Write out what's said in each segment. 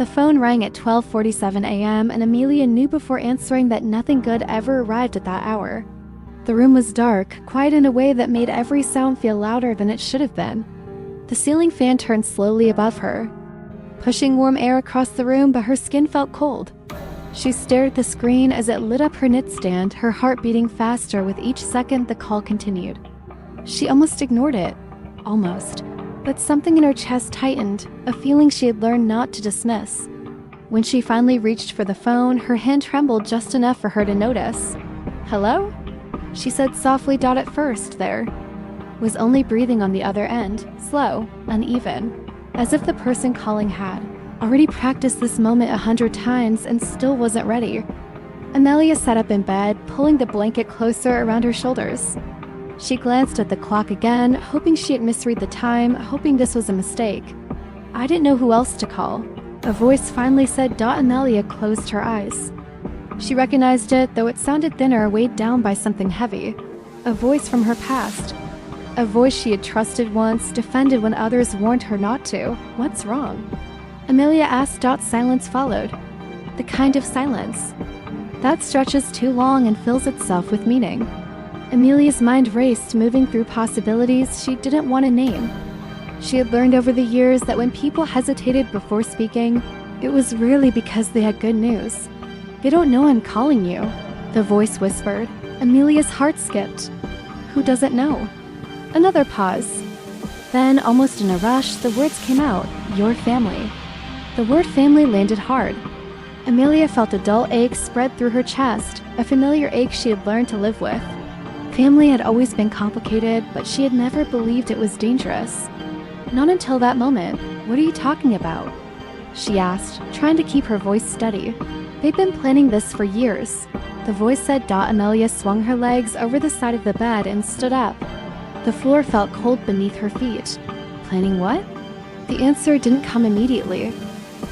The phone rang at 12:47 a.m. and Amelia knew before answering that nothing good ever arrived at that hour. The room was dark, quiet in a way that made every sound feel louder than it should have been. The ceiling fan turned slowly above her, pushing warm air across the room, but her skin felt cold. She stared at the screen as it lit up her nightstand, her heart beating faster with each second the call continued. She almost ignored it. Almost. But something in her chest tightened, a feeling she had learned not to dismiss. When she finally reached for the phone, her hand trembled just enough for her to notice. "Hello?" she said softly. At first, there was only breathing on the other end, slow, uneven, as if the person calling had already practiced this moment 100 times and still wasn't ready. Amelia sat up in bed, pulling the blanket closer around her shoulders. She glanced at the clock again, hoping she had misread the time, hoping this was a mistake. "I didn't know who else to call," a voice finally said. Amelia closed her eyes. She recognized it, though it sounded thinner, weighed down by something heavy. A voice from her past. A voice she had trusted once, defended when others warned her not to. "What's wrong?" Amelia asked. Silence followed. The kind of silence that stretches too long and fills itself with meaning. Amelia's mind raced, moving through possibilities she didn't want to name. She had learned over the years that when people hesitated before speaking, it was rarely because they had good news. "They don't know I'm calling you," the voice whispered. Amelia's heart skipped. Who doesn't know? Another pause. Then, almost in a rush, the words came out. "Your family." The word family landed hard. Amelia felt a dull ache spread through her chest, a familiar ache she had learned to live with. Family had always been complicated, but she had never believed it was dangerous. Not until that moment. "What are you talking about?" she asked, trying to keep her voice steady. "They've been planning this for years," the voice said. Amelia swung her legs over the side of the bed and stood up. The floor felt cold beneath her feet. "Planning what?" The answer didn't come immediately.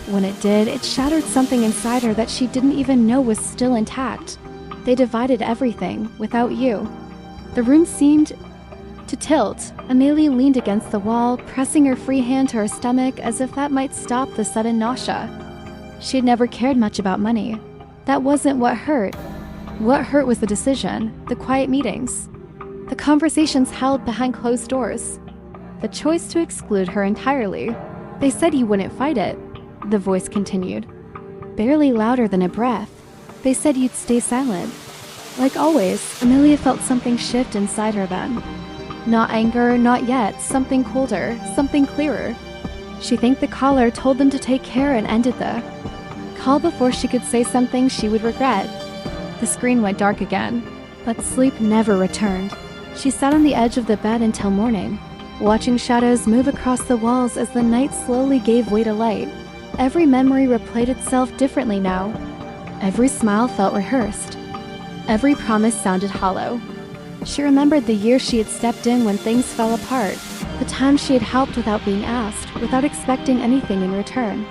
When it did, it shattered something inside her that she didn't even know was still intact. They divided everything, without you. The room seemed to tilt. Amelia leaned against the wall, pressing her free hand to her stomach as if that might stop the sudden nausea. She had never cared much about money. That wasn't what hurt. What hurt was the decision, the quiet meetings, the conversations held behind closed doors, the choice to exclude her entirely. "They said you wouldn't fight it," the voice continued, barely louder than a breath. "They said you'd stay silent." Like always, Amelia felt something shift inside her then. Not anger, not yet, something colder, something clearer. She thanked the caller, told them to take care, and ended the call before she could say something she would regret. The screen went dark again, but sleep never returned. She sat on the edge of the bed until morning, watching shadows move across the walls as the night slowly gave way to light. Every memory replayed itself differently now. Every smile felt rehearsed. Every promise sounded hollow. She remembered the year she had stepped in when things fell apart, the times she had helped without being asked, without expecting anything in return.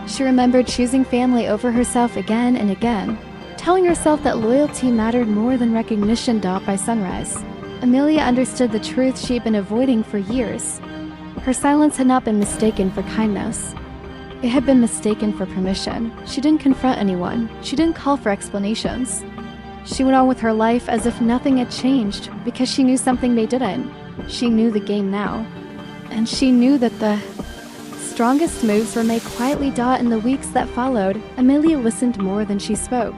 She remembered choosing family over herself again and again, telling herself that loyalty mattered more than recognition. By sunrise, Amelia understood the truth she had been avoiding for years. Her silence had not been mistaken for kindness. It had been mistaken for permission. She didn't confront anyone. She didn't call for explanations. She went on with her life as if nothing had changed, because she knew something they didn't. She knew the game now. And she knew that the strongest moves were made quietly. In the weeks that followed, Amelia listened more than she spoke.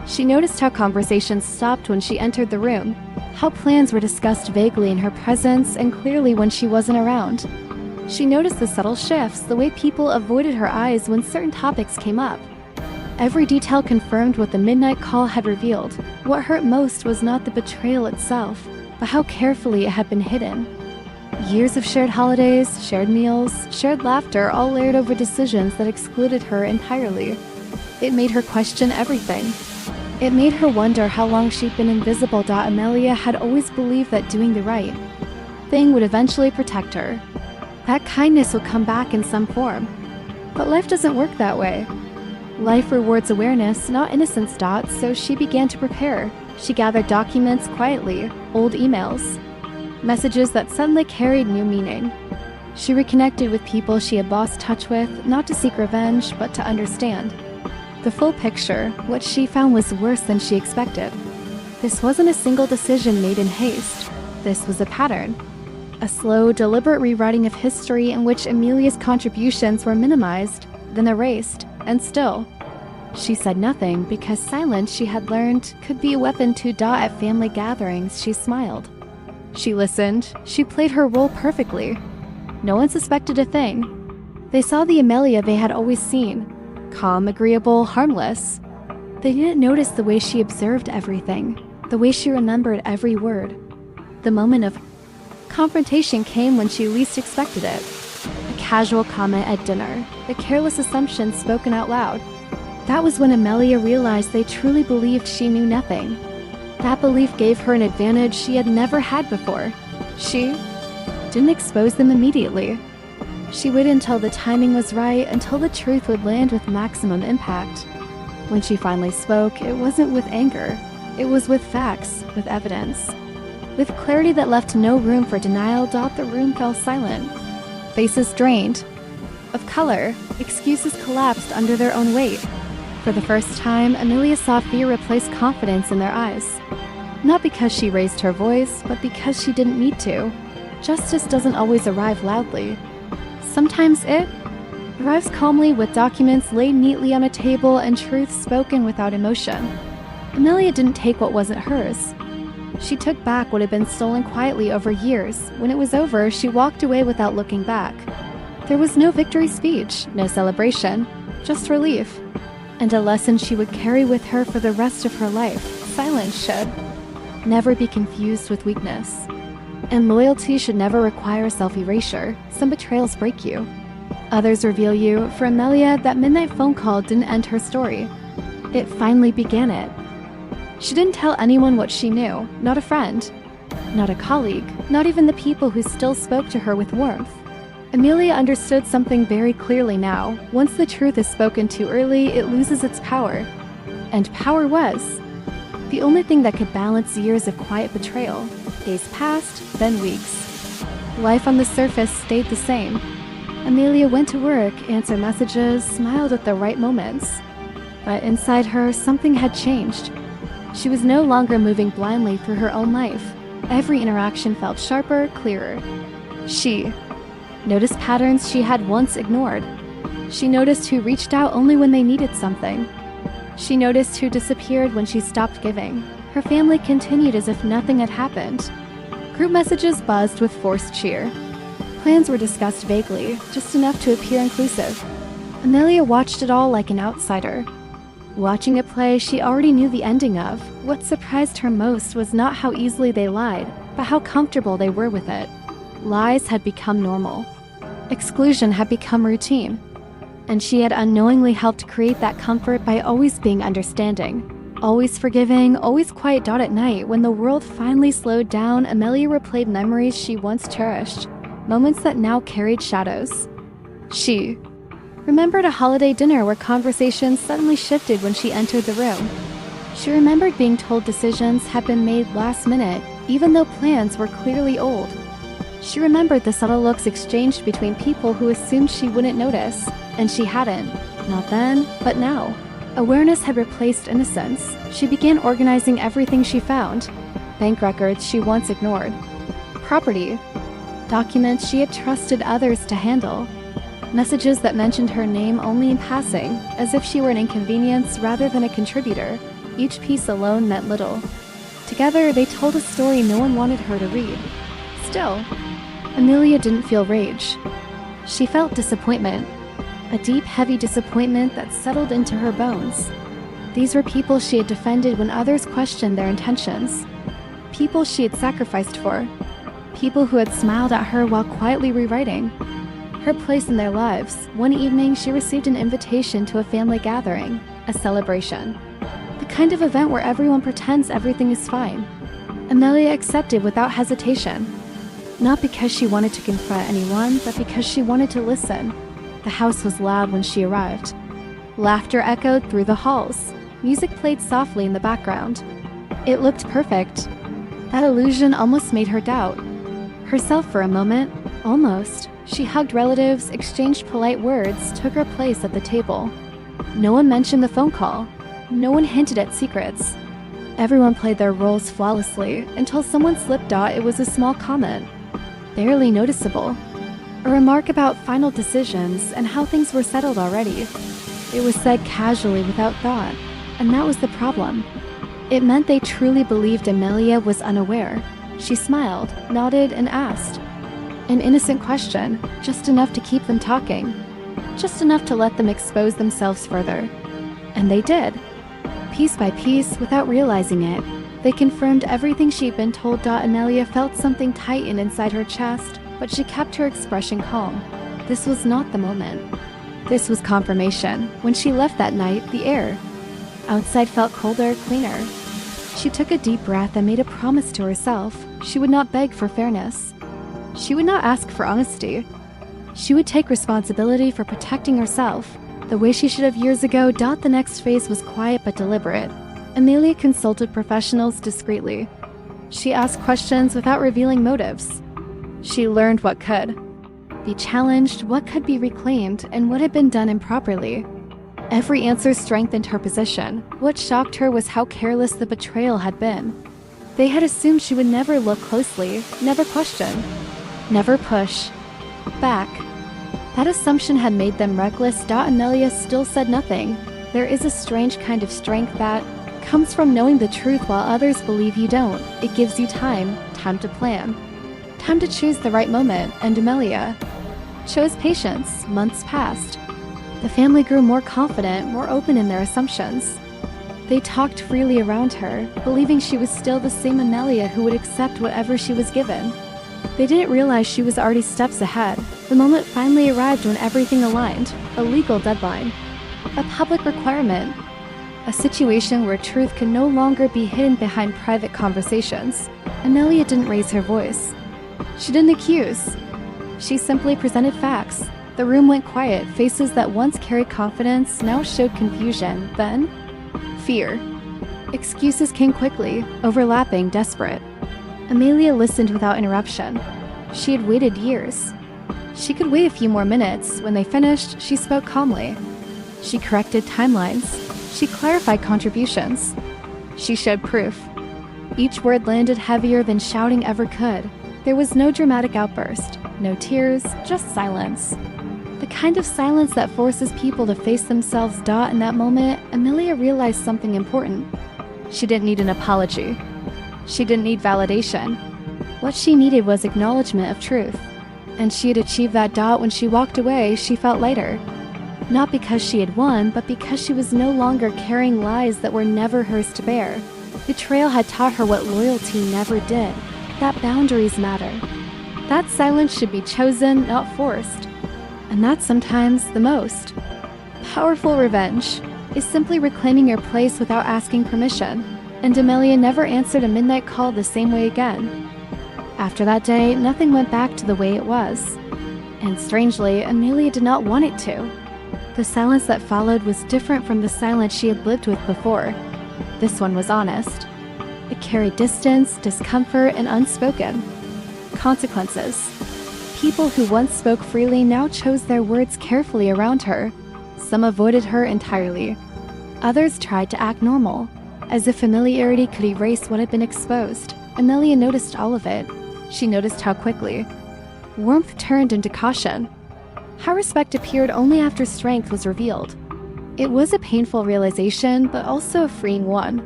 She noticed how conversations stopped when she entered the room, how plans were discussed vaguely in her presence and clearly when she wasn't around. She noticed the subtle shifts, the way people avoided her eyes when certain topics came up. Every detail confirmed what the midnight call had revealed. What hurt most was not the betrayal itself, but how carefully it had been hidden. Years of shared holidays, shared meals, shared laughter, all layered over decisions that excluded her entirely. It made her question everything. It made her wonder how long she'd been invisible. Amelia had always believed that doing the right thing would eventually protect her. That kindness would come back in some form. But life doesn't work that way. Life rewards awareness, not innocence. So she began to prepare. She gathered documents quietly, old emails, messages that suddenly carried new meaning. She reconnected with people she had lost touch with, not to seek revenge, but to understand. The full picture, what she found was worse than she expected. This wasn't a single decision made in haste. This was a pattern. A slow, deliberate rewriting of history in which Amelia's contributions were minimized, then erased, and still. She said nothing because silence, she had learned, could be a weapon to dot at family gatherings. She smiled. She listened. She played her role perfectly. No one suspected a thing. They saw the Amelia they had always seen. Calm, agreeable, harmless. They didn't notice the way she observed everything, the way she remembered every word. The moment of confrontation came when she least expected it. A casual comment at dinner, a careless assumption spoken out loud. That was when Amelia realized they truly believed she knew nothing. That belief gave her an advantage she had never had before. She didn't expose them immediately. She waited until the timing was right, until the truth would land with maximum impact. When she finally spoke, it wasn't with anger. It was with facts, with evidence. With clarity that left no room for denial, the room fell silent. Faces drained. Of color, excuses collapsed under their own weight. For the first time, Amelia saw fear replace confidence in their eyes. Not because she raised her voice, but because she didn't need to. Justice doesn't always arrive loudly. Sometimes it arrives calmly with documents laid neatly on a table and truth spoken without emotion. Amelia didn't take what wasn't hers. She took back what had been stolen quietly over years. When it was over, she walked away without looking back. There was no victory speech, no celebration, just relief. And a lesson she would carry with her for the rest of her life. Silence should never be confused with weakness. And loyalty should never require self-erasure. Some betrayals break you. Others reveal you. For Amelia, that midnight phone call didn't end her story. It finally began it. She didn't tell anyone what she knew. Not a friend. Not a colleague. Not even the people who still spoke to her with warmth. Amelia understood something very clearly now. Once the truth is spoken too early, it loses its power. And power was the only thing that could balance years of quiet betrayal. Days passed, then weeks. Life on the surface stayed the same. Amelia went to work, answered messages, smiled at the right moments. But inside her, something had changed. She was no longer moving blindly through her own life. Every interaction felt sharper, clearer. She noticed patterns she had once ignored. She noticed who reached out only when they needed something. She noticed who disappeared when she stopped giving. Her family continued as if nothing had happened. Group messages buzzed with forced cheer. Plans were discussed vaguely, just enough to appear inclusive. Amelia watched it all like an outsider. Watching a play she already knew the ending of, what surprised her most was not how easily they lied, but how comfortable they were with it. Lies had become normal. Exclusion had become routine. And she had unknowingly helped create that comfort by always being understanding. Always forgiving, always quiet at night. When the world finally slowed down, Amelia replayed memories she once cherished, moments that now carried shadows. She remembered a holiday dinner where conversations suddenly shifted when she entered the room. She remembered being told decisions had been made last minute, even though plans were clearly old. She remembered the subtle looks exchanged between people who assumed she wouldn't notice, and she hadn't. Not then, but now. Awareness had replaced innocence. She began organizing everything she found. Bank records she once ignored. Property. Documents she had trusted others to handle. Messages that mentioned her name only in passing, as if she were an inconvenience rather than a contributor. Each piece alone meant little. Together, they told a story no one wanted her to read. Still, Amelia didn't feel rage. She felt disappointment. A deep, heavy disappointment that settled into her bones. These were people she had defended when others questioned their intentions. People she had sacrificed for. People who had smiled at her while quietly rewriting her place in their lives. One evening, she received an invitation to a family gathering, a celebration. The kind of event where everyone pretends everything is fine. Amelia accepted without hesitation. Not because she wanted to confront anyone, but because she wanted to listen. The house was loud when she arrived. Laughter echoed through the halls. Music played softly in the background. It looked perfect. That illusion almost made her doubt herself for a moment. Almost. She hugged relatives, exchanged polite words, took her place at the table. No one mentioned the phone call. No one hinted at secrets. Everyone played their roles flawlessly until someone slipped out. It was a small comment, barely noticeable. A remark about final decisions and how things were settled already. It was said casually without thought, and that was the problem. It meant they truly believed Amelia was unaware. She smiled, nodded, and asked. An innocent question, just enough to keep them talking. Just enough to let them expose themselves further. And they did. Piece by piece, without realizing it, they confirmed everything she'd been told. Amelia felt something tighten inside her chest, but she kept her expression calm. This was not the moment. This was confirmation. When she left that night, the air outside felt colder, cleaner. She took a deep breath and made a promise to herself. She would not beg for fairness. She would not ask for honesty. She would take responsibility for protecting herself, the way she should have years ago. The next phase was quiet but deliberate. Amelia consulted professionals discreetly. She asked questions without revealing motives. She learned what could be challenged, what could be reclaimed, and what had been done improperly. Every answer strengthened her position. What shocked her was how careless the betrayal had been. They had assumed she would never look closely, never question, never push back. That assumption had made them reckless. Amelia still said nothing. There is a strange kind of strength that comes from knowing the truth while others believe you don't. It gives you time to plan, time to choose the right moment, and Amelia chose patience. Months passed. The family grew more confident, more open in their assumptions. They talked freely around her, believing she was still the same Amelia who would accept whatever she was given. They didn't realize she was already steps ahead. The moment finally arrived when everything aligned. A legal deadline. A public requirement. A situation where truth can no longer be hidden behind private conversations. Amelia didn't raise her voice. She didn't accuse. She simply presented facts. The room went quiet. Faces that once carried confidence now showed confusion, then fear. Excuses came quickly, overlapping, desperate. Amelia listened without interruption. She had waited years. She could wait a few more minutes. When they finished, she spoke calmly. She corrected timelines. She clarified contributions. She showed proof. Each word landed heavier than shouting ever could. There was no dramatic outburst, no tears, just silence. The kind of silence that forces people to face themselves. In that moment, Amelia realized something important. She didn't need an apology. She didn't need validation. What she needed was acknowledgement of truth. And she had achieved that. When she walked away, she felt lighter. Not because she had won, but because she was no longer carrying lies that were never hers to bear. Betrayal had taught her what loyalty never did, that boundaries matter. That silence should be chosen, not forced. And that's sometimes the most powerful revenge, is simply reclaiming your place without asking permission. And Amelia never answered a midnight call the same way again. After that day, nothing went back to the way it was. And strangely, Amelia did not want it to. The silence that followed was different from the silence she had lived with before. This one was honest. It carried distance, discomfort, and unspoken consequences. People who once spoke freely now chose their words carefully around her. Some avoided her entirely. Others tried to act normal, as if familiarity could erase what had been exposed. Amelia noticed all of it. She noticed how quickly warmth turned into caution. How respect appeared only after strength was revealed. It was a painful realization, but also a freeing one.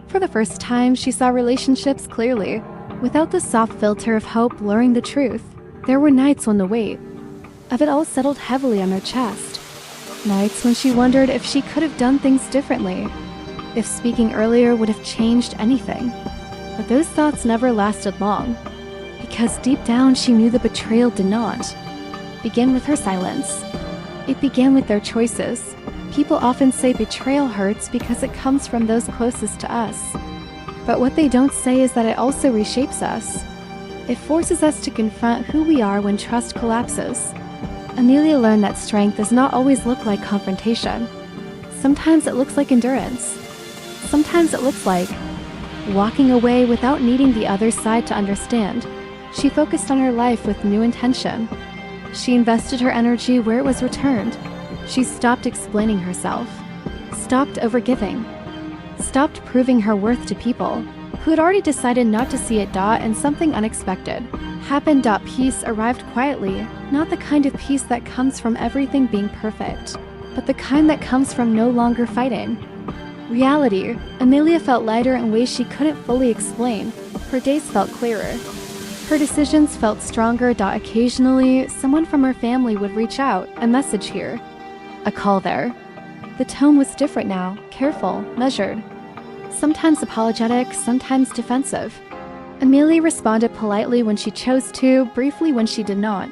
For the first time, she saw relationships clearly, without the soft filter of hope blurring the truth. There were nights when the weight of it all settled heavily on her chest. Nights when she wondered if she could have done things differently, if speaking earlier would have changed anything. But those thoughts never lasted long, because deep down she knew the betrayal did not begin with her silence. It began with their choices. People often say betrayal hurts because it comes from those closest to us. But what they don't say is that it also reshapes us. It forces us to confront who we are when trust collapses. Amelia learned that strength does not always look like confrontation. Sometimes it looks like endurance. Sometimes it looks like walking away without needing the other side to understand. She focused on her life with new intention. She invested her energy where it was returned. She stopped explaining herself, stopped overgiving, stopped proving her worth to people who had already decided not to see it. And something unexpected happened. Peace arrived quietly, not the kind of peace that comes from everything being perfect, but the kind that comes from no longer fighting. Reality. Amelia felt lighter in ways she couldn't fully explain. Her days felt clearer. Her decisions felt stronger. Occasionally, someone from her family would reach out, a message here, a call there. The tone was different now, careful, measured. Sometimes apologetic, sometimes defensive. Amelia responded politely when she chose to, briefly when she did not.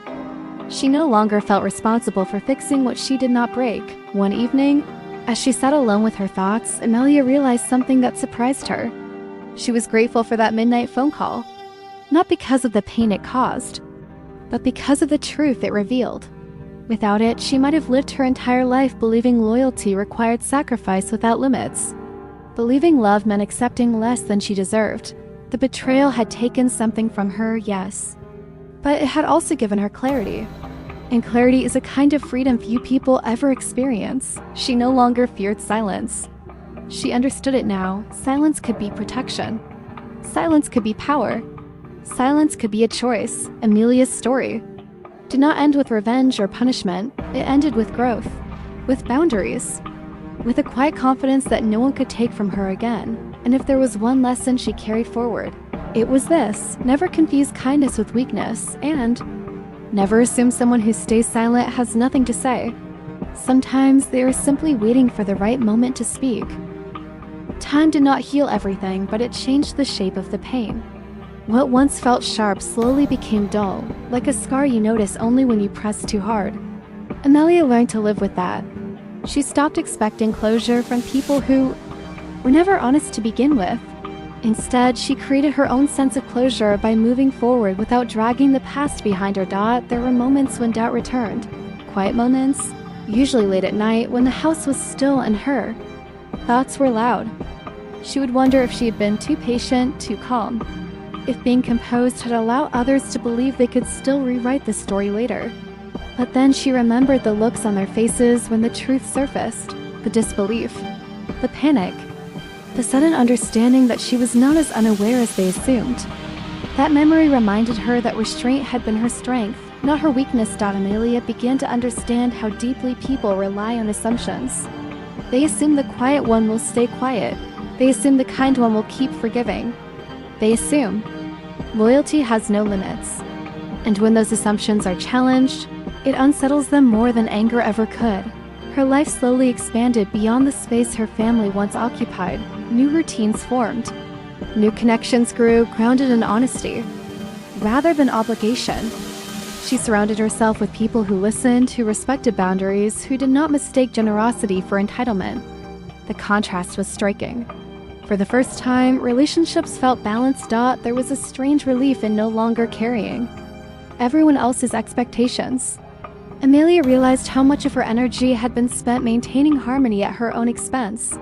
She no longer felt responsible for fixing what she did not break. One evening, as she sat alone with her thoughts, Amelia realized something that surprised her. She was grateful for that midnight phone call, not because of the pain it caused, but because of the truth it revealed. Without it, she might have lived her entire life believing loyalty required sacrifice without limits. Believing love meant accepting less than she deserved. The betrayal had taken something from her, yes, but it had also given her clarity. And clarity is a kind of freedom few people ever experience. She no longer feared silence. She understood it now. Silence could be protection. Silence could be power. Silence could be a choice. Amelia's story did not end with revenge or punishment. It ended with growth, with boundaries, with a quiet confidence that no one could take from her again. And if there was one lesson she carried forward, it was this: never confuse kindness with weakness, and never assume someone who stays silent has nothing to say. Sometimes they are simply waiting for the right moment to speak. Time did not heal everything, but it changed the shape of the pain. What once felt sharp slowly became dull, like a scar you notice only when you press too hard. Amelia learned to live with that. She stopped expecting closure from people who were never honest to begin with. Instead, she created her own sense of closure by moving forward without dragging the past behind her. There were moments when doubt returned. Quiet moments, usually late at night when the house was still and her thoughts were loud. She would wonder if she had been too patient, too calm, if being composed had allowed others to believe they could still rewrite the story later. But then she remembered the looks on their faces when the truth surfaced, the disbelief, the panic, the sudden understanding that she was not as unaware as they assumed. That memory reminded her that restraint had been her strength, not her weakness. Amelia began to understand how deeply people rely on assumptions. They assume the quiet one will stay quiet. They assume the kind one will keep forgiving. They assume loyalty has no limits. And when those assumptions are challenged, it unsettles them more than anger ever could. Her life slowly expanded beyond the space her family once occupied. New routines formed. New connections grew, grounded in honesty, rather than obligation. She surrounded herself with people who listened, who respected boundaries, who did not mistake generosity for entitlement. The contrast was striking. For the first time, relationships felt balanced. There was a strange relief in no longer carrying everyone else's expectations. Amelia realized how much of her energy had been spent maintaining harmony at her own expense.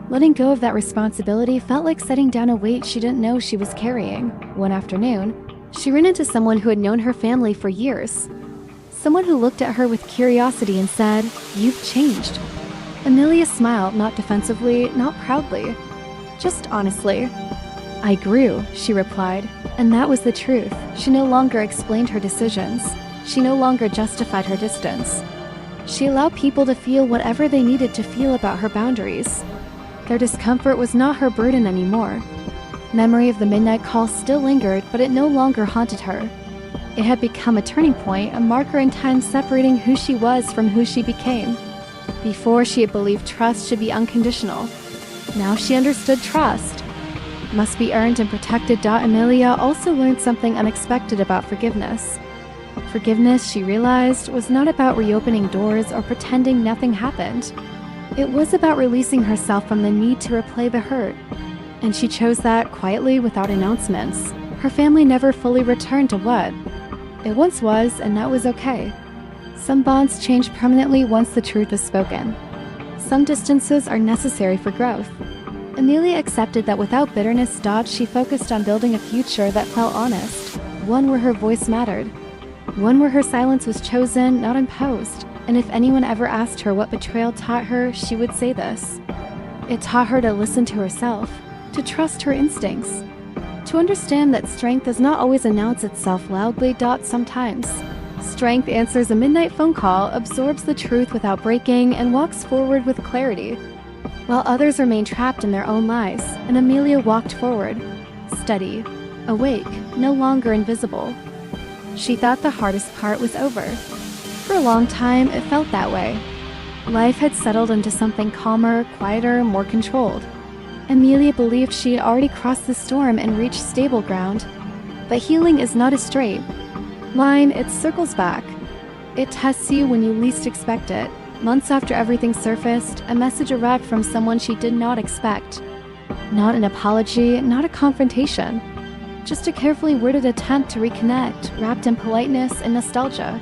Letting go of that responsibility felt like setting down a weight she didn't know she was carrying. One afternoon, she ran into someone who had known her family for years. Someone who looked at her with curiosity and said, "You've changed." Amelia smiled, not defensively, not proudly, just honestly. "I grew," she replied, and that was the truth. She no longer explained her decisions. She no longer justified her distance. She allowed people to feel whatever they needed to feel about her boundaries. Their discomfort was not her burden anymore. Memory of the midnight call still lingered, but it no longer haunted her. It had become a turning point, a marker in time separating who she was from who she became. Before, she had believed trust should be unconditional. Now she understood trust must be earned and protected. Amelia also learned something unexpected about forgiveness. Forgiveness, she realized, was not about reopening doors or pretending nothing happened. It was about releasing herself from the need to replay the hurt. And she chose that quietly, without announcements. Her family never fully returned to what it once was, and that was okay. Some bonds change permanently once the truth is spoken. Some distances are necessary for growth. Amelia accepted that without bitterness. She focused on building a future that felt honest, one where her voice mattered. One where her silence was chosen, not imposed. And if anyone ever asked her what betrayal taught her, she would say this. It taught her to listen to herself, to trust her instincts, to understand that strength does not always announce itself loudly. Sometimes strength answers a midnight phone call, absorbs the truth without breaking, and walks forward with clarity, while others remain trapped in their own lies. And Amelia walked forward, steady, awake, no longer invisible. She thought the hardest part was over. For a long time, it felt that way. Life had settled into something calmer, quieter, more controlled. Amelia believed she had already crossed the storm and reached stable ground. But healing is not a straight line, it circles back. It tests you when you least expect it. Months after everything surfaced, a message arrived from someone she did not expect. Not an apology, not a confrontation. Just a carefully worded attempt to reconnect, wrapped in politeness and nostalgia.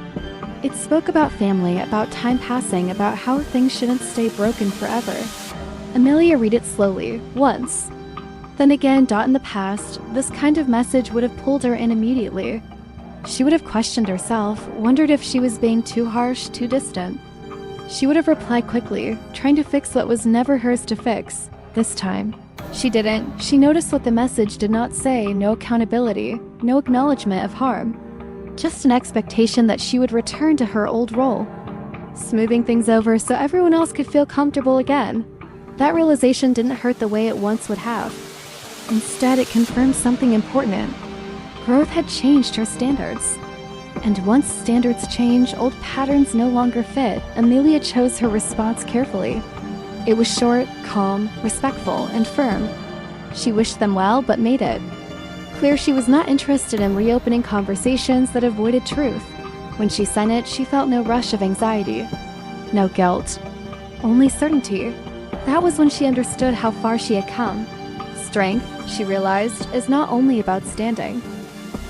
It spoke about family, about time passing, about how things shouldn't stay broken forever. Amelia read it slowly, once. Then again, in the past, this kind of message would have pulled her in immediately. She would have questioned herself, wondered if she was being too harsh, too distant. She would have replied quickly, trying to fix what was never hers to fix. This time, she didn't. She noticed what the message did not say, no accountability, no acknowledgement of harm. Just an expectation that she would return to her old role, smoothing things over so everyone else could feel comfortable again. That realization didn't hurt the way it once would have. Instead, it confirmed something important. Growth had changed her standards. And once standards change, old patterns no longer fit. Amelia chose her response carefully. It was short, calm, respectful, and firm. She wished them well, but made it clear she was not interested in reopening conversations that avoided truth. When she sent it, she felt no rush of anxiety, no guilt, only certainty. That was when she understood how far she had come. Strength, she realized, is not only about standing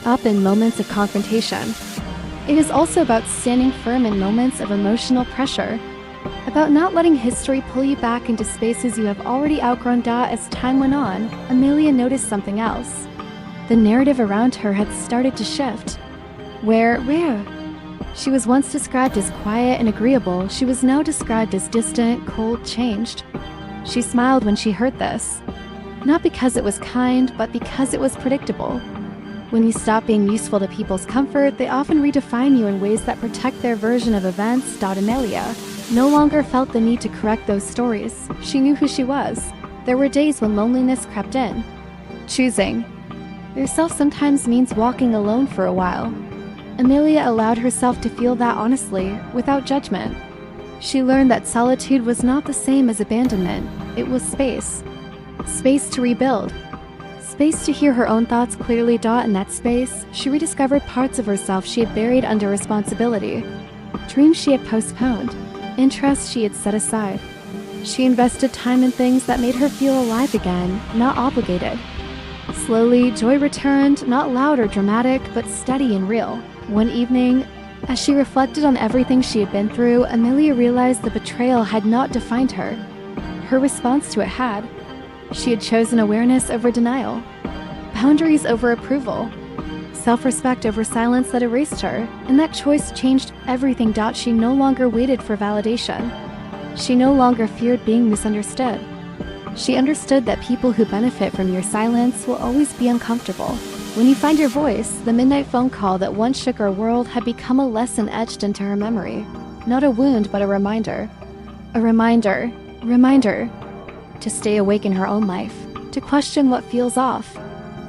up in moments of confrontation. It is also about standing firm in moments of emotional pressure, about not letting history pull you back into spaces you have already outgrown. As time went on, Amelia noticed something else. The narrative around her had started to shift. Where? She was once described as quiet and agreeable. She was now described as distant, cold, changed. She smiled when she heard this. Not because it was kind, but because it was predictable. When you stop being useful to people's comfort, they often redefine you in ways that protect their version of events. Amelia no longer felt the need to correct those stories. She knew who she was. There were days when loneliness crept in. Choosing yourself sometimes means walking alone for a while. Amelia allowed herself to feel that honestly, without judgment. She learned that solitude was not the same as abandonment. It was space. Space to rebuild. Space to hear her own thoughts clearly. In that space, she rediscovered parts of herself she had buried under responsibility. Dreams she had postponed. Interests she had set aside. She invested time in things that made her feel alive again, not obligated. Slowly, joy returned, not loud or dramatic, but steady and real. One evening, as she reflected on everything she had been through, Amelia realized the betrayal had not defined her. Her response to it had. She had chosen awareness over denial, boundaries over approval, self-respect over silence that erased her, and that choice changed everything. She no longer waited for validation. She no longer feared being misunderstood. She understood that people who benefit from your silence will always be uncomfortable. When you find your voice, the midnight phone call that once shook her world had become a lesson etched into her memory. Not a wound, but a reminder. A reminder to stay awake in her own life, to question what feels off,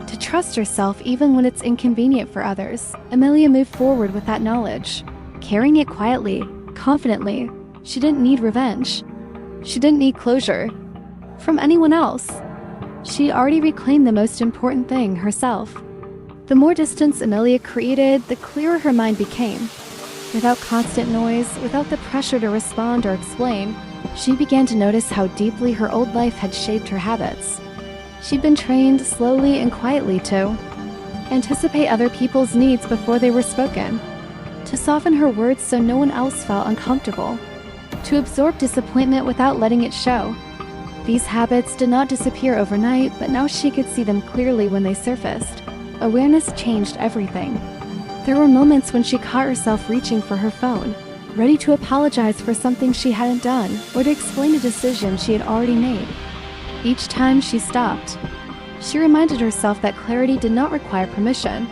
to trust herself even when it's inconvenient for others. Amelia moved forward with that knowledge, carrying it quietly, confidently. She didn't need revenge. She didn't need closure from anyone else. She already reclaimed the most important thing, herself. The more distance Amelia created, the clearer her mind became. Without constant noise, without the pressure to respond or explain, she began to notice how deeply her old life had shaped her habits. She'd been trained slowly and quietly to anticipate other people's needs before they were spoken, to soften her words so no one else felt uncomfortable, to absorb disappointment without letting it show. These habits did not disappear overnight, but now she could see them clearly when they surfaced. Awareness changed everything. There were moments when she caught herself reaching for her phone, ready to apologize for something she hadn't done or to explain a decision she had already made. Each time she stopped, she reminded herself that clarity did not require permission,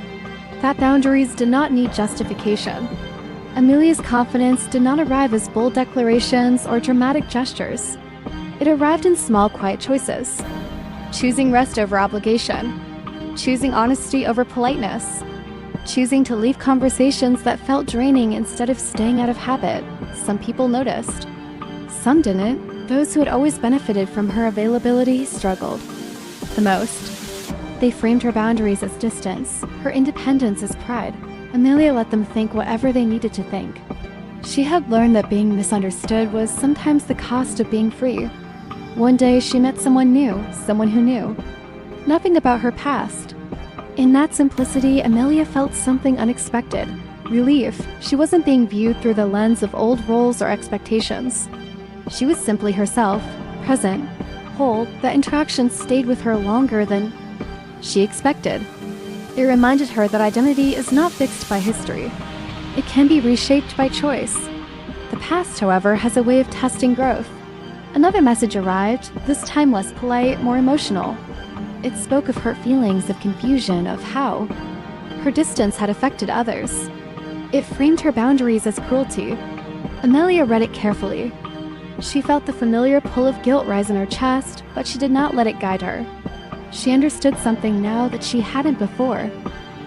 that boundaries did not need justification. Amelia's confidence did not arrive as bold declarations or dramatic gestures. It arrived in small, quiet choices. Choosing rest over obligation. Choosing honesty over politeness. Choosing to leave conversations that felt draining instead of staying out of habit. Some people noticed. Some didn't. Those who had always benefited from her availability struggled the most. They framed her boundaries as distance, her independence as pride. Amelia let them think whatever they needed to think. She had learned that being misunderstood was sometimes the cost of being free. One day she met someone new, someone who knew nothing about her past. In that simplicity, Amelia felt something unexpected. Relief. She wasn't being viewed through the lens of old roles or expectations. She was simply herself, present, whole. That interaction stayed with her longer than she expected. It reminded her that identity is not fixed by history. It can be reshaped by choice. The past, however, has a way of testing growth. Another message arrived, this time less polite, more emotional. It spoke of her feelings of confusion, of how her distance had affected others. It framed her boundaries as cruelty. Amelia read it carefully. She felt the familiar pull of guilt rise in her chest, but she did not let it guide her. She understood something now that she hadn't before.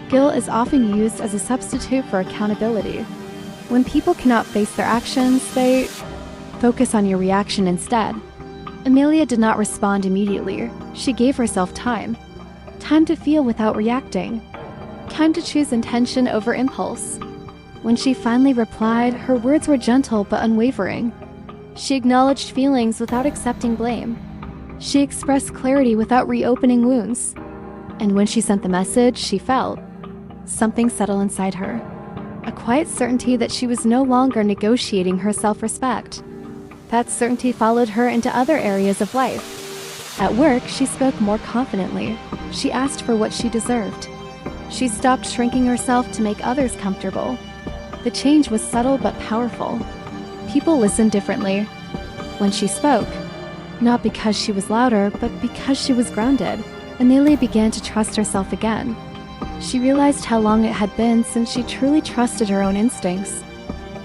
Guilt is often used as a substitute for accountability. When people cannot face their actions, they focus on your reaction instead. Amelia did not respond immediately. She gave herself time. Time to feel without reacting. Time to choose intention over impulse. When she finally replied, her words were gentle but unwavering. She acknowledged feelings without accepting blame. She expressed clarity without reopening wounds. And when she sent the message, she felt something settle inside her. A quiet certainty that she was no longer negotiating her self-respect. That certainty followed her into other areas of life. At work, she spoke more confidently. She asked for what she deserved. She stopped shrinking herself to make others comfortable. The change was subtle but powerful. People listened differently when she spoke. Not because she was louder, but because she was grounded. Amelia began to trust herself again. She realized how long it had been since she truly trusted her own instincts.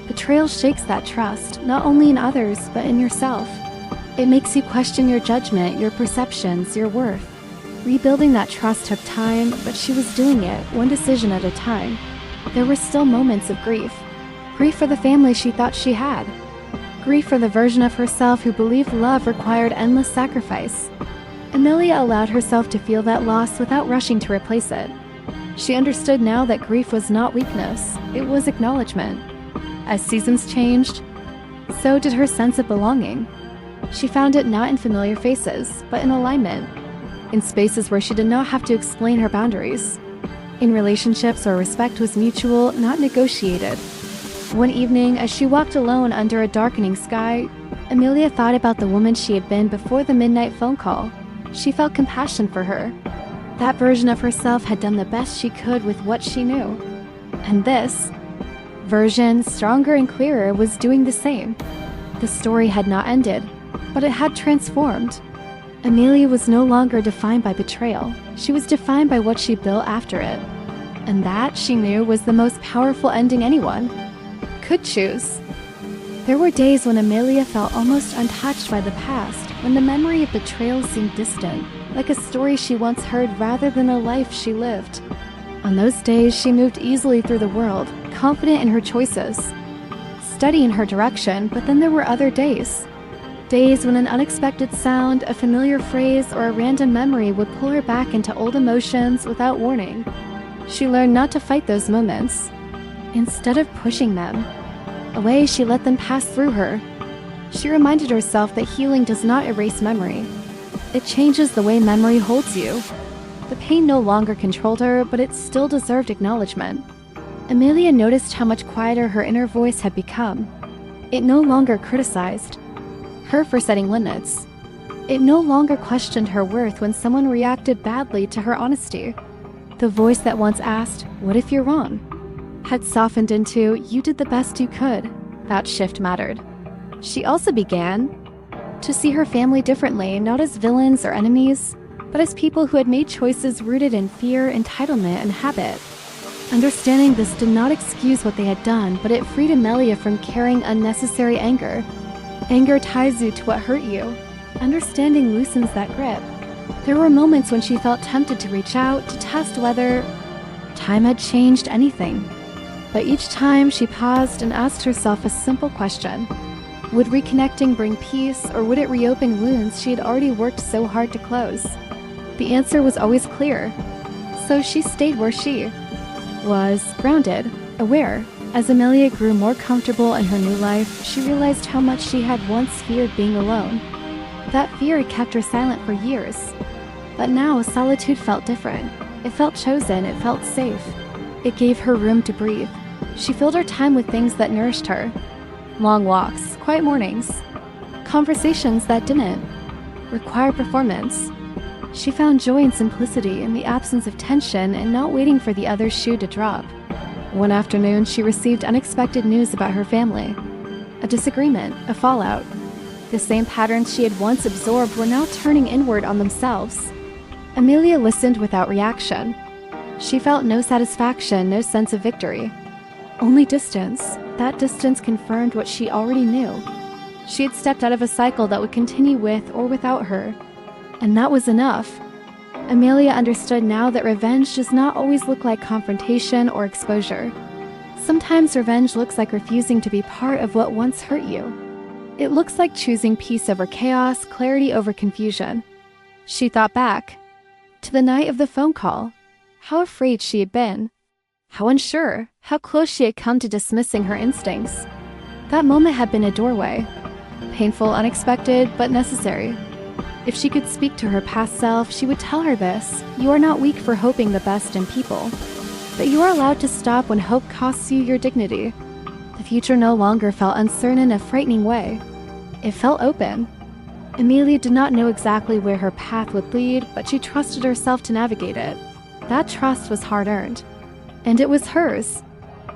Betrayal shakes that trust, not only in others, but in yourself. It makes you question your judgment, your perceptions, your worth. Rebuilding that trust took time, but she was doing it, one decision at a time. There were still moments of grief. Grief for the family she thought she had. Grief for the version of herself who believed love required endless sacrifice. Amelia allowed herself to feel that loss without rushing to replace it. She understood now that grief was not weakness, it was acknowledgement. As seasons changed, so did her sense of belonging. She found it not in familiar faces, but in alignment. In spaces where she did not have to explain her boundaries. In relationships where respect was mutual, not negotiated. One evening, as she walked alone under a darkening sky, Amelia thought about the woman she had been before the midnight phone call. She felt compassion for her. That version of herself had done the best she could with what she knew. And this version, stronger and clearer, was doing the same. The story had not ended, but it had transformed. Amelia was no longer defined by betrayal. She was defined by what she built after it. And that, she knew, was the most powerful ending anyone could choose. There were days when Amelia felt almost untouched by the past, when the memory of betrayal seemed distant, like a story she once heard rather than a life she lived. On those days, she moved easily through the world, confident in her choices, steady in her direction, but then there were other days. Days when an unexpected sound, a familiar phrase, or a random memory would pull her back into old emotions without warning. She learned not to fight those moments. Instead of pushing them away, she let them pass through her. She reminded herself that healing does not erase memory. It changes the way memory holds you. The pain no longer controlled her, but it still deserved acknowledgement. Amelia noticed how much quieter her inner voice had become. It no longer criticized her for setting limits. It no longer questioned her worth when someone reacted badly to her honesty. The voice that once asked, "What if you're wrong?" had softened into "you did the best you could." That shift mattered. She also began to see her family differently, not as villains or enemies, but as people who had made choices rooted in fear, entitlement, and habit. Understanding this did not excuse what they had done, but it freed Amelia from carrying unnecessary anger. Anger ties you to what hurt you. Understanding loosens that grip. There were moments when she felt tempted to reach out to test whether time had changed anything. But each time she paused and asked herself a simple question. Would reconnecting bring peace, or would it reopen wounds she had already worked so hard to close? The answer was always clear. So she stayed where she was, grounded, aware. As Amelia grew more comfortable in her new life, she realized how much she had once feared being alone. That fear had kept her silent for years. But now solitude felt different. It felt chosen, it felt safe. It gave her room to breathe. She filled her time with things that nourished her. Long walks, quiet mornings, conversations that didn't require performance. She found joy in simplicity, in the absence of tension, and not waiting for the other shoe to drop. One afternoon, she received unexpected news about her family. A disagreement, a fallout. The same patterns she had once absorbed were now turning inward on themselves. Amelia listened without reaction. She felt no satisfaction, no sense of victory. Only distance. That distance confirmed what she already knew. She had stepped out of a cycle that would continue with or without her. And that was enough. Amelia understood now that revenge does not always look like confrontation or exposure. Sometimes revenge looks like refusing to be part of what once hurt you. It looks like choosing peace over chaos, clarity over confusion. She thought back to the night of the phone call. How afraid she had been. How unsure, how close she had come to dismissing her instincts. That moment had been a doorway. Painful, unexpected, but necessary. If she could speak to her past self, she would tell her this: you are not weak for hoping the best in people, but you are allowed to stop when hope costs you your dignity. The future no longer felt uncertain in a frightening way. It felt open. Amelia did not know exactly where her path would lead, but she trusted herself to navigate it. That trust was hard-earned. And it was hers.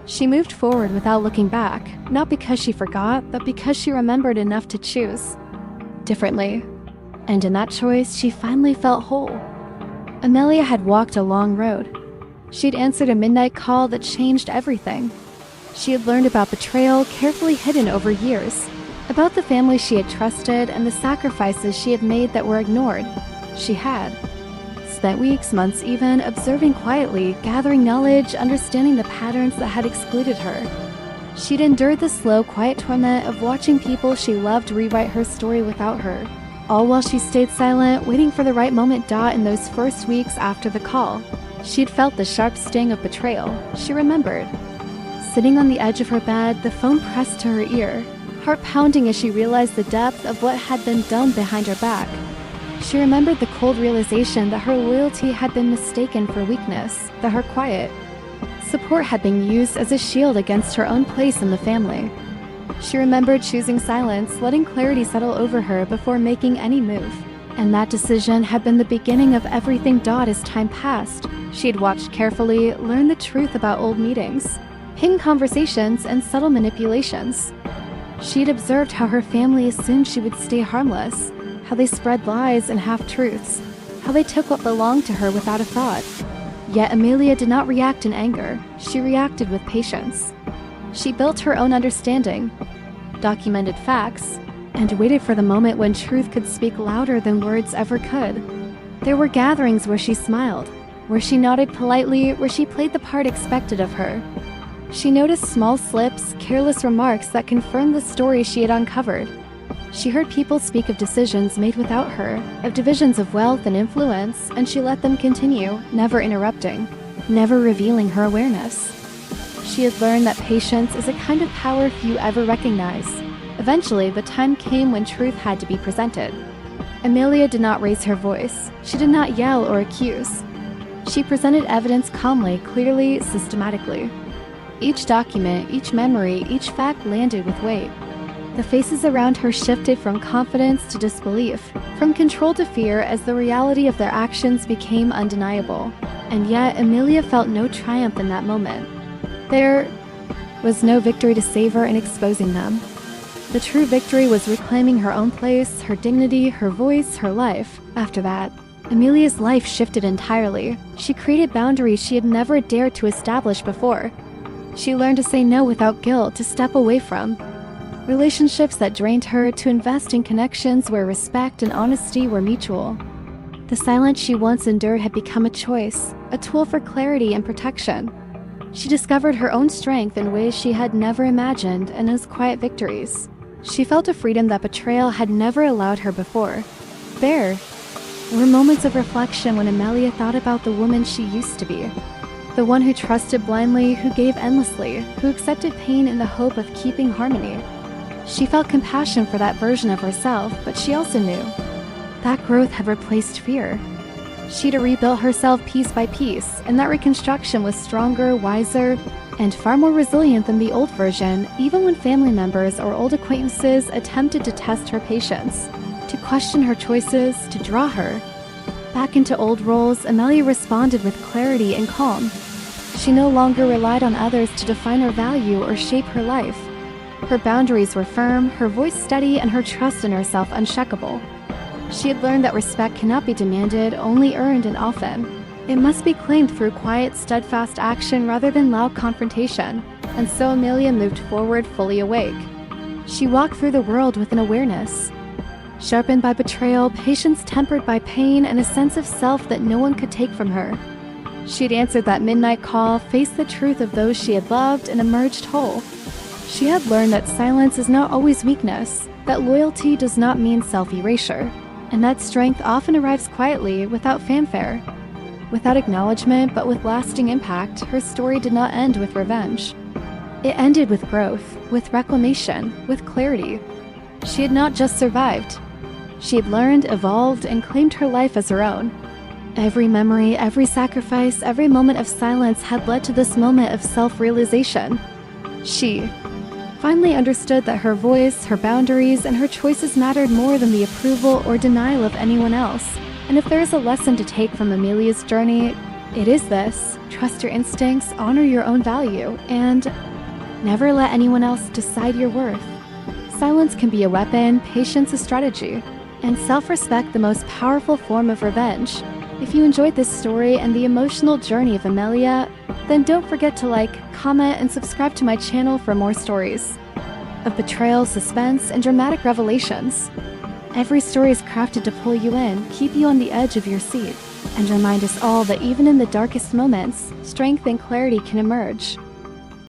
She moved forward without looking back, not because she forgot, but because she remembered enough to choose differently. And in that choice, she finally felt whole. Amelia had walked a long road. She'd answered a midnight call that changed everything. She had learned about betrayal carefully hidden over years, about the family she had trusted and the sacrifices she had made that were ignored. She had spent weeks, months even, observing quietly, gathering knowledge, understanding the patterns that had excluded her. She'd endured the slow, quiet torment of watching people she loved rewrite her story without her, all while she stayed silent, waiting for the right moment. In those first weeks after the call, she'd felt the sharp sting of betrayal. She remembered. Sitting on the edge of her bed, the phone pressed to her ear, heart pounding as she realized the depth of what had been done behind her back. She remembered the cold realization that her loyalty had been mistaken for weakness, that her quiet support had been used as a shield against her own place in the family. She remembered choosing silence, letting clarity settle over her before making any move. And that decision had been the beginning of everything. As time passed, she had watched carefully, learned the truth about old meetings, hidden conversations, and subtle manipulations. She had observed how her family assumed she would stay harmless, how they spread lies and half-truths, how they took what belonged to her without a thought. Yet Amelia did not react in anger. She reacted with patience. She built her own understanding, documented facts, and waited for the moment when truth could speak louder than words ever could. There were gatherings where she smiled, where she nodded politely, where she played the part expected of her. She noticed small slips, careless remarks that confirmed the story she had uncovered. She heard people speak of decisions made without her, of divisions of wealth and influence, and she let them continue, never interrupting, never revealing her awareness. She had learned that patience is a kind of power few ever recognize. Eventually, the time came when truth had to be presented. Amelia did not raise her voice. She did not yell or accuse. She presented evidence calmly, clearly, systematically. Each document, each memory, each fact landed with weight. The faces around her shifted from confidence to disbelief, from control to fear as the reality of their actions became undeniable. And yet, Amelia felt no triumph in that moment. There was no victory to savor in exposing them. The true victory was reclaiming her own place, her dignity, her voice, her life. After that, Amelia's life shifted entirely. She created boundaries she had never dared to establish before. She learned to say no without guilt, to step away from relationships that drained her, to invest in connections where respect and honesty were mutual. The silence she once endured had become a choice, a tool for clarity and protection. She discovered her own strength in ways she had never imagined, and as quiet victories. She felt a freedom that betrayal had never allowed her before. There were moments of reflection when Amelia thought about the woman she used to be. The one who trusted blindly, who gave endlessly, who accepted pain in the hope of keeping harmony. She felt compassion for that version of herself, but she also knew that growth had replaced fear. She'd rebuilt herself piece by piece, and that reconstruction was stronger, wiser, and far more resilient than the old version, even when family members or old acquaintances attempted to test her patience, to question her choices, to draw her back into old roles. Amelia responded with clarity and calm. She no longer relied on others to define her value or shape her life. Her boundaries were firm, her voice steady, and her trust in herself unshakable. She had learned that respect cannot be demanded, only earned, and often it must be claimed through quiet, steadfast action rather than loud confrontation. And so Amelia moved forward fully awake. She walked through the world with an awareness, sharpened by betrayal, patience tempered by pain, and a sense of self that no one could take from her. She'd answered that midnight call, faced the truth of those she had loved, and emerged whole. She had learned that silence is not always weakness, that loyalty does not mean self-erasure, and that strength often arrives quietly, without fanfare. Without acknowledgement, but with lasting impact, her story did not end with revenge. It ended with growth, with reclamation, with clarity. She had not just survived. She had learned, evolved, and claimed her life as her own. Every memory, every sacrifice, every moment of silence had led to this moment of self-realization. She finally understood that her voice, her boundaries, and her choices mattered more than the approval or denial of anyone else. And if there is a lesson to take from Amelia's journey, it is this: trust your instincts, honor your own value, and never let anyone else decide your worth. Silence can be a weapon, patience a strategy, and self-respect the most powerful form of revenge. If you enjoyed this story and the emotional journey of Amelia, then don't forget to like, comment, and subscribe to my channel for more stories of betrayal, suspense, and dramatic revelations. Every story is crafted to pull you in, keep you on the edge of your seat, and remind us all that even in the darkest moments, strength and clarity can emerge.